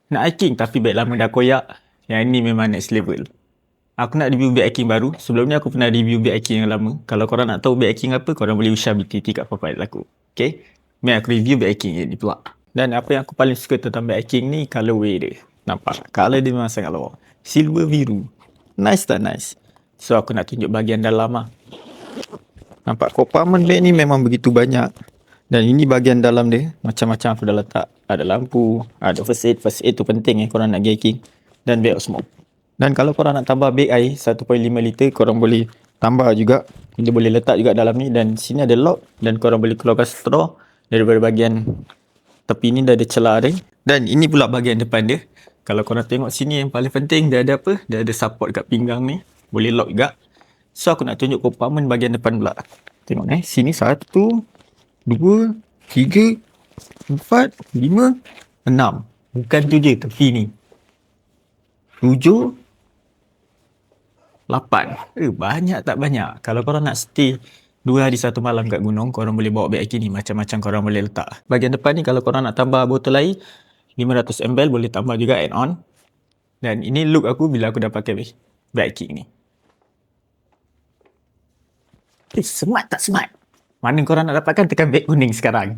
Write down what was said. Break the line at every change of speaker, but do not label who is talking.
Nak hiking tapi beg lama dah koyak. Yang ni memang next level. Aku nak review beg hiking baru. Sebelum ni aku pernah review beg hiking yang lama. Kalau korang nak tahu beg hiking apa, korang boleh ushare BTT kat profile aku. Okay? Mari aku review beg hiking ni pula. Dan apa yang aku paling suka tentang beg hiking ni, colorway dia. Nampak? Color dia memang sangat lawa. Silver biru. Nice tak nice? So aku nak tunjuk bahagian dalam lah. Nampak compartment beg ni memang begitu banyak. Dan ini bahagian dalam dia. Macam-macam aku dah letak. Ada lampu, ada first aid. First aid tu penting korang nak pergi hiking. Dan bag of smoke. Dan kalau korang nak tambah beg air 1.5 liter, korang boleh tambah juga. Dia boleh letak juga dalam ni. Dan sini ada lock. Dan korang boleh keluarkan straw daripada bahagian tepi ni, dah ada celah dia. Dan ini pula bahagian depan dia. Kalau korang tengok sini yang paling penting, dia ada apa? Dia ada support kat pinggang ni. Boleh lock juga. So aku nak tunjuk compartment bahagian depan pula. Tengok sini 1, 2, 3, 4, 5, 6. Bukan tu je tepi ni. 7, 8. Banyak tak banyak. Kalau korang nak stay 2 hari 1 malam kat gunung, korang boleh bawa beg hiking ni. Macam-macam korang boleh letak. Bahagian depan ni kalau korang nak tambah botol air 500ml, boleh tambah juga add on. Dan ini look aku bila aku dah pakai beg hiking ni. Smart tak smart? Mana korang nak dapatkan, tekan beg kuning sekarang.